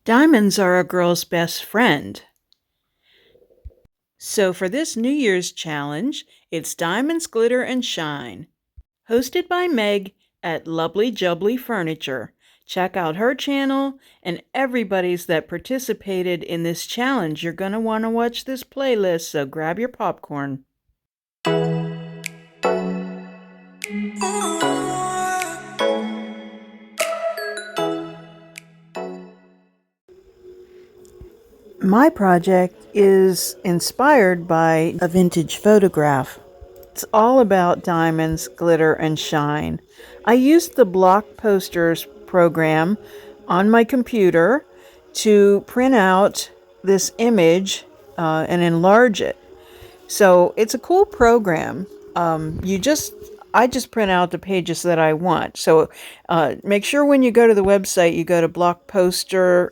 Diamonds are a girl's best friend. So for this New Year's challenge, it's Diamonds, Glitter, and Shine. Hosted by Meg at Lovely Jubbly Furniture. Check out her channel and everybody's that participated in this challenge. You're going to want to watch this playlist, so grab your popcorn. My project is inspired by a vintage photograph. It's all about diamonds, glitter, and shine. I used the block posters program on my computer to print out this image and enlarge it. So it's a cool program. I just print out the pages that I want. So make sure when you go to the website, you go to blockposters.com.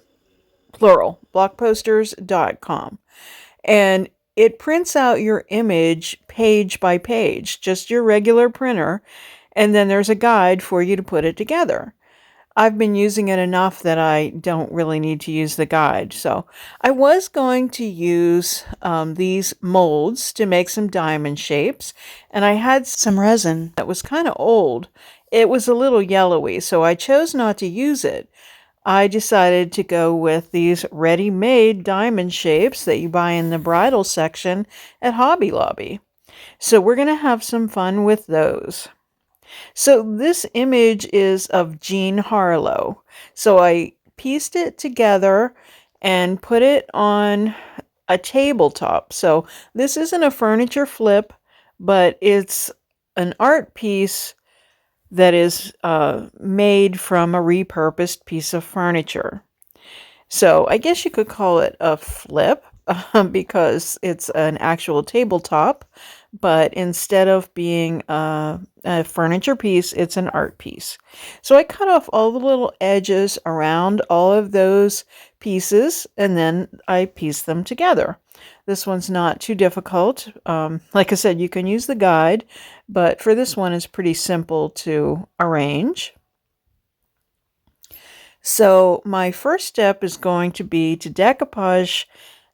And it prints out your image page by page, just your regular printer, and then there's a guide for you to put it together. I've been using it enough that I don't really need to use the guide. So I was going to use these molds to make some diamond shapes, and I had some resin that was kind of old. It was a little yellowy, so I chose not to use it. I decided to go with these ready-made diamond shapes that you buy in the bridal section at Hobby Lobby. So we're going to have some fun with those. So this image is of Jean Harlow. So I pieced it together and put it on a tabletop. So this isn't a furniture flip, but it's an art piece that is made from a repurposed piece of furniture. So I guess you could call it a flip because it's an actual tabletop, but instead of being a furniture piece, it's an art piece. So I cut off all the little edges around all of those pieces, and then I pieced them together. This one's not too difficult. Like I said, you can use the guide, but for this one, it's pretty simple to arrange. So my first step is going to be to decoupage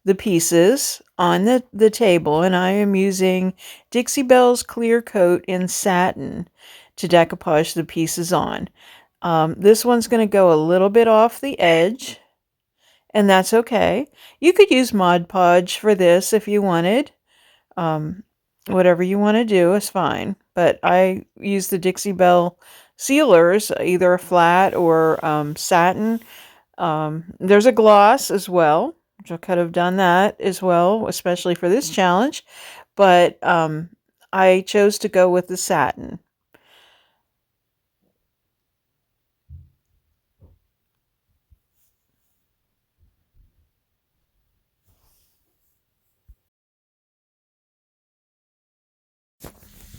the pieces on the table, and I am using Dixie Belle's Clear Coat in Satin to decoupage the pieces on. This one's going to go a little bit off the edge, and that's okay. You could use Mod Podge for this if you wanted. Whatever you want to do is fine, but I use the Dixie Belle sealers, either flat or satin. There's a gloss as well, which I could have done that as well, especially for this challenge, but I chose to go with the satin.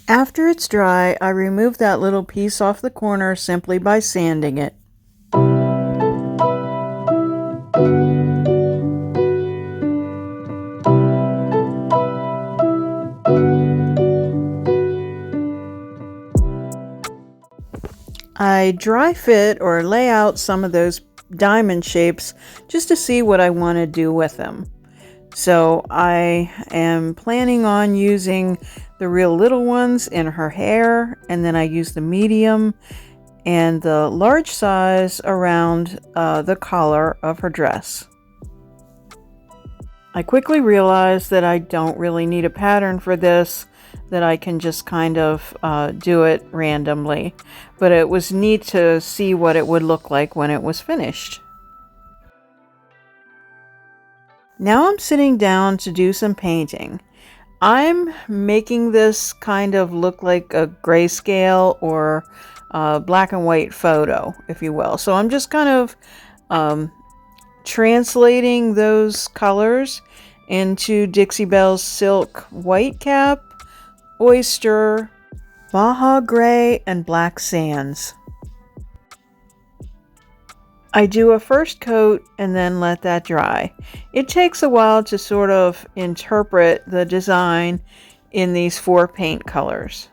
After it's dry, I remove that little piece off the corner simply by sanding it. I dry fit or lay out some of those diamond shapes just to see what I want to do with them. So I am planning on using the real little ones in her hair, and then I use the medium and the large size around the collar of her dress. I quickly realized that I don't really need a pattern for this, that I can just kind of do it randomly, but it was neat to see what it would look like when it was finished. Now I'm sitting down to do some painting. I'm making this kind of look like a grayscale or black and white photo, if you will. So I'm just kind of translating those colors into Dixie Belle's Silk White Cap, Oyster, Baja Gray, and Black Sands. I do a first coat and then let that dry. It takes a while to sort of interpret the design in these 4 paint colors.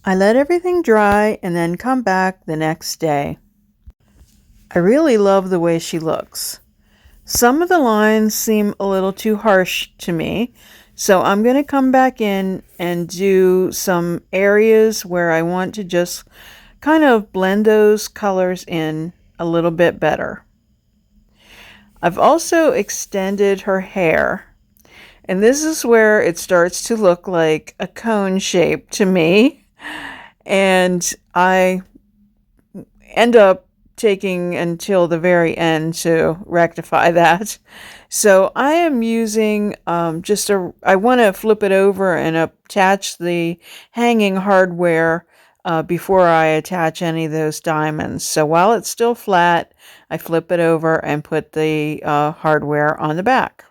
I let everything dry and then come back the next day. I really love the way she looks. Some of the lines seem a little too harsh to me, so I'm going to come back in and do some areas where I want to just kind of blend those colors in a little bit better. I've also extended her hair, and this is where it starts to look like a cone shape to me, and I end up taking until the very end to rectify that. So I am using I want to flip it over and attach the hanging hardware before I attach any of those diamonds. So while it's still flat, I flip it over and put the hardware on the back.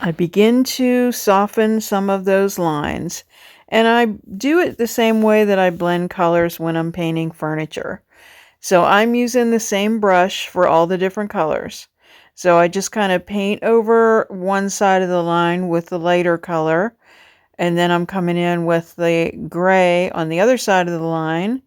I begin to soften some of those lines, and I do it the same way that I blend colors when I'm painting furniture. So I'm using the same brush for all the different colors. So I just kind of paint over one side of the line with the lighter color, and then I'm coming in with the gray on the other side of the line,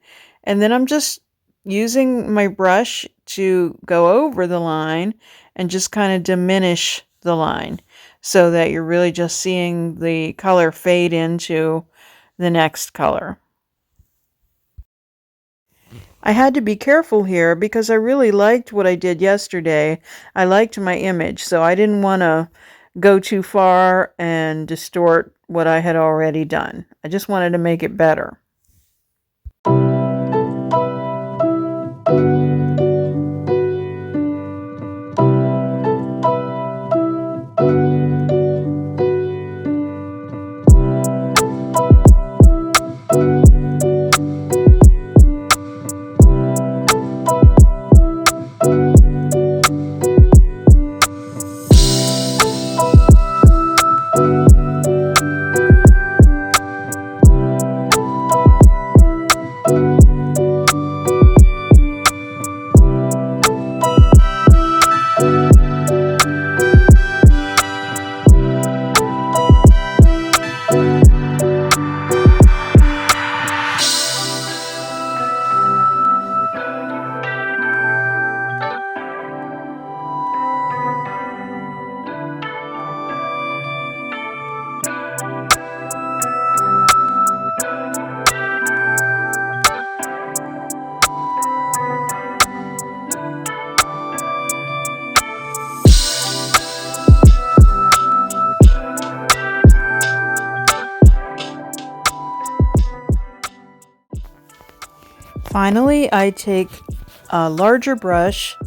and then I'm just using my brush to go over the line and just kind of diminish the line so that you're really just seeing the color fade into the next color. I had to be careful here because I really liked what I did yesterday. I liked my image, so I didn't want to go too far and distort what I had already done. I just wanted to make it better. Finally, I take a larger brush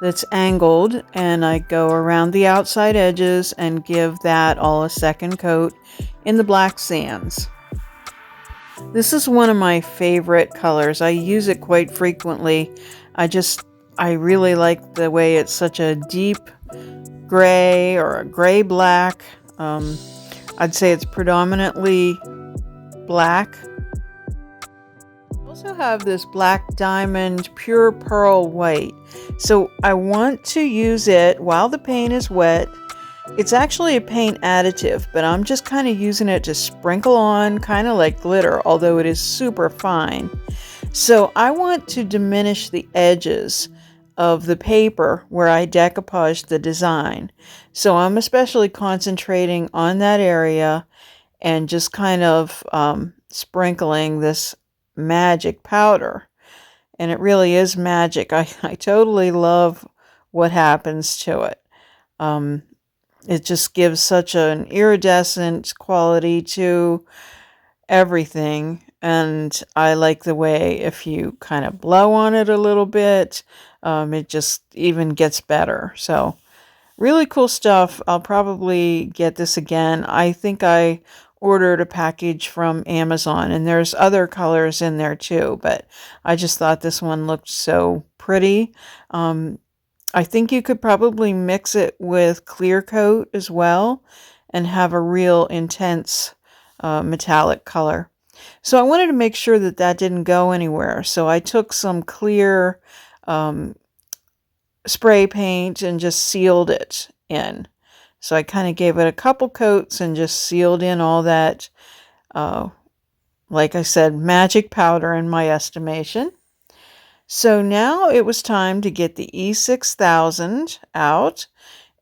that's angled and I go around the outside edges and give that all a second coat in the black sands. This is one of my favorite colors. I use it quite frequently. I really like the way it's such a deep gray or a gray black. I'd say it's predominantly black. I also have this black diamond pure pearl white. So I want to use it while the paint is wet. It's actually a paint additive, but I'm just kind of using it to sprinkle on, kind of like glitter, although it is super fine. So I want to diminish the edges of the paper where I decoupage the design. So I'm especially concentrating on that area and just kind of sprinkling this magic powder. And it really is magic. I totally love what happens to it. It just gives such an iridescent quality to everything. And I like the way if you kind of blow on it a little bit, it just even gets better. So really cool stuff. I'll probably get this again. I think I ordered a package from Amazon, and there's other colors in there too, but I just thought this one looked so pretty. I think you could probably mix it with clear coat as well and have a real intense metallic color. So I wanted to make sure that that didn't go anywhere. So I took some clear spray paint and just sealed it in. So I kind of gave it a couple coats and just sealed in all that, like I said, magic powder in my estimation. So now it was time to get the E6000 out,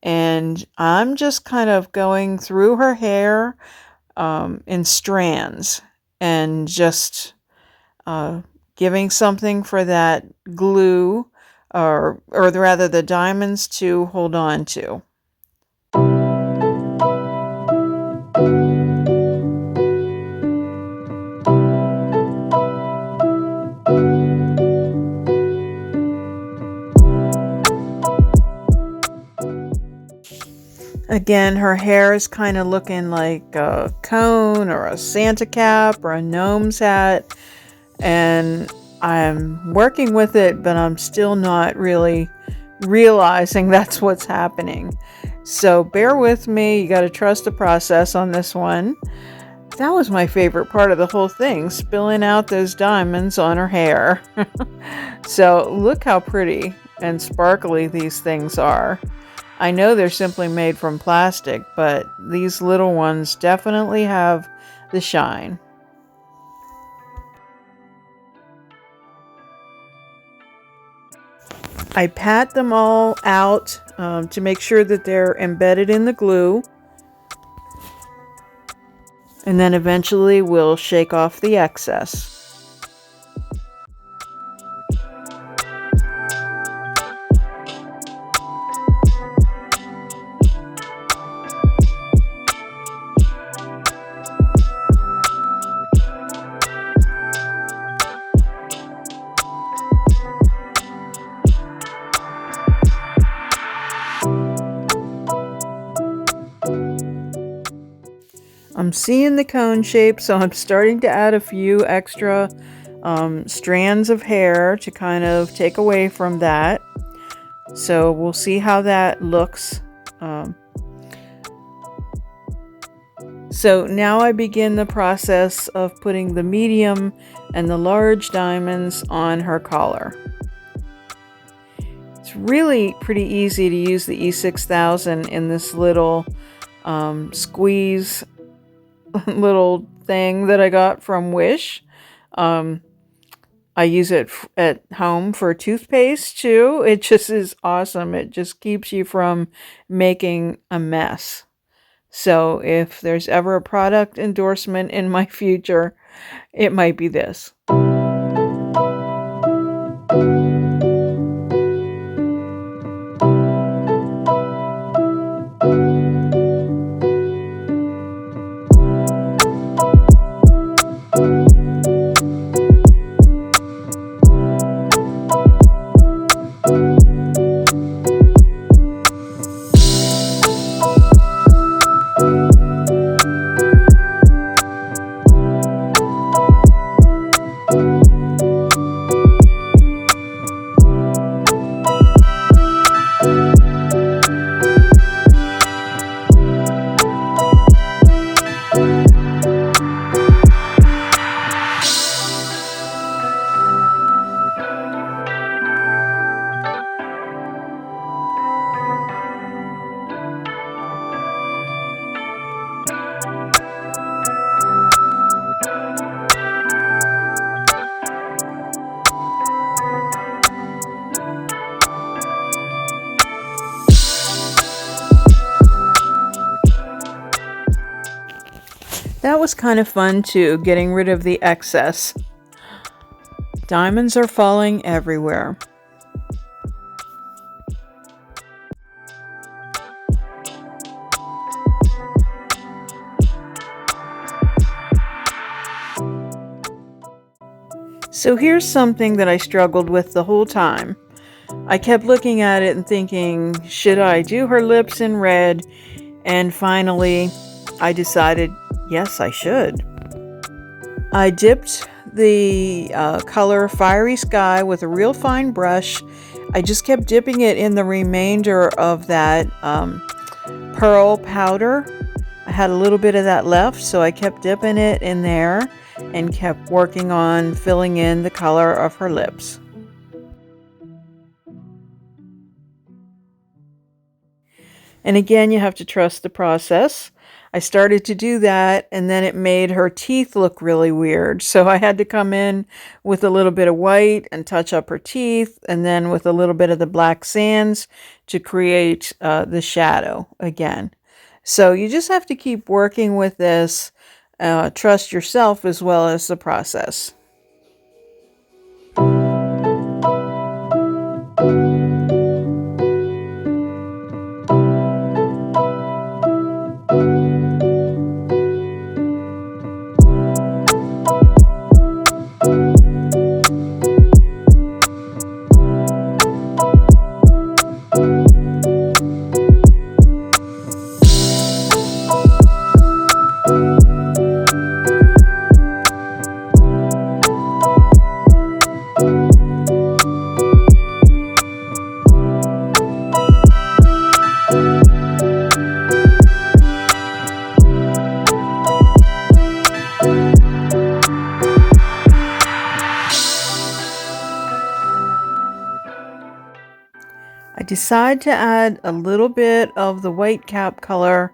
and I'm just kind of going through her hair in strands and just giving something for that glue, or rather the diamonds, to hold on to. Again, her hair is kind of looking like a cone or a Santa cap or a gnome's hat, and I'm working with it, but I'm still not really realizing that's what's happening. So bear with me. You got to trust the process on this one. That was my favorite part of the whole thing, spilling out those diamonds on her hair. So look how pretty and sparkly these things are. I know they're simply made from plastic, but these little ones definitely have the shine. I pat them all out to make sure that they're embedded in the glue. And then eventually we'll shake off the excess. I'm seeing the cone shape, so I'm starting to add a few extra strands of hair to kind of take away from that. So we'll see how that looks. So now I begin the process of putting the medium and the large diamonds on her collar. It's really pretty easy to use the E6000 in this little squeeze little thing that I got from Wish. I use it at home for toothpaste too. It just is awesome. It just keeps you from making a mess. So if there's ever a product endorsement in my future, it might be this. That was kind of fun too, getting rid of the excess. Diamonds are falling everywhere. So here's something that I struggled with the whole time. I kept looking at it and thinking, should I do her lips in red? And finally, I decided, yes, I should. I dipped the color Fiery Sky with a real fine brush. I just kept dipping it in the remainder of that pearl powder. I had a little bit of that left, so I kept dipping it in there and kept working on filling in the color of her lips. And again, you have to trust the process. I started to do that, and then it made her teeth look really weird. So I had to come in with a little bit of white and touch up her teeth, and then with a little bit of the black sands to create the shadow again. So you just have to keep working with this, trust yourself as well as the process. I decide to add a little bit of the white cap color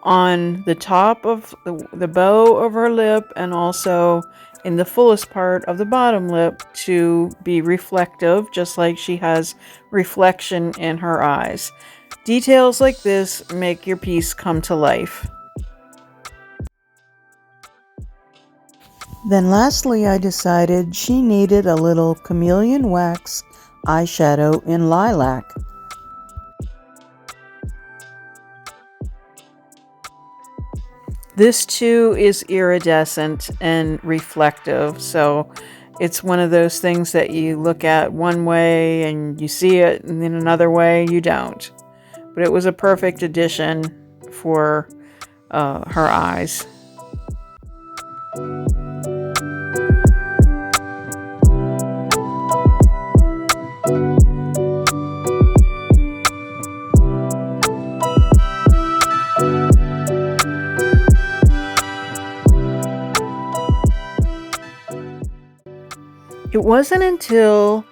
on the top of the bow of her lip, and also in the fullest part of the bottom lip to be reflective, just like she has reflection in her eyes. Details like this make your piece come to life. Then lastly, I decided she needed a little chameleon wax eyeshadow in lilac. This too is iridescent and reflective, so it's one of those things that you look at one way and you see it, and in another way you don't. But it was a perfect addition for her eyes. It wasn't until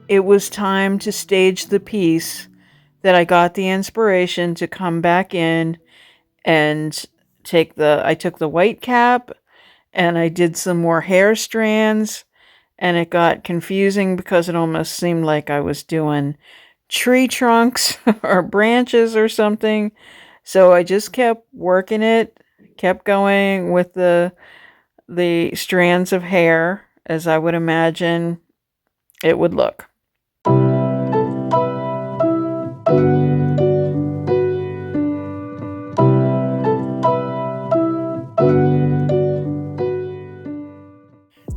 it was time to stage the piece that I got the inspiration to come back in and I took the white cap and I did some more hair strands, and it got confusing because it almost seemed like I was doing tree trunks or branches or something. So I just kept working it, kept going with the strands of hair as I would imagine it would look.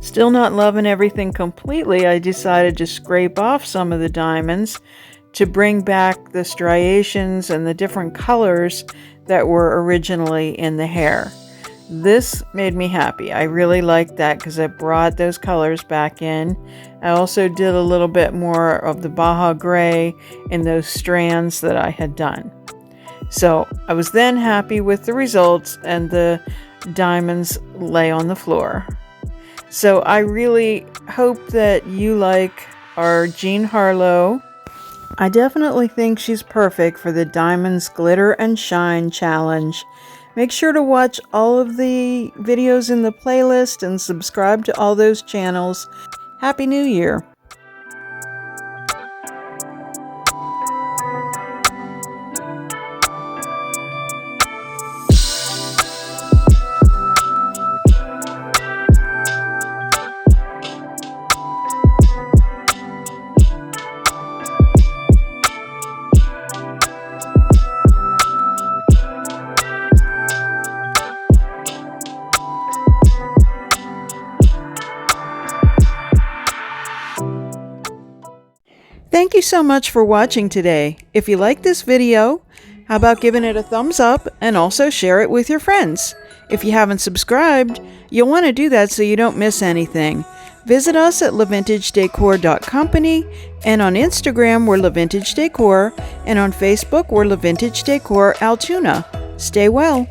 Still not loving everything completely, I decided to scrape off some of the diamonds to bring back the striations and the different colors that were originally in the hair. This made me happy. I really liked that because it brought those colors back in. I also did a little bit more of the Baja Gray in those strands that I had done. So I was then happy with the results, and the diamonds lay on the floor. So I really hope that you like our Jean Harlow. I definitely think she's perfect for the Diamonds Glitter and Shine Challenge. Make sure to watch all of the videos in the playlist and subscribe to all those channels. Happy New Year! Thank you so much for watching today. If you like this video, how about giving it a thumbs up and also share it with your friends? If you haven't subscribed, you'll want to do that so you don't miss anything. Visit us at LaVintageDecor.company, and on Instagram we're LaVintageDecor, and on Facebook we're LaVintageDecor Altoona. Stay well.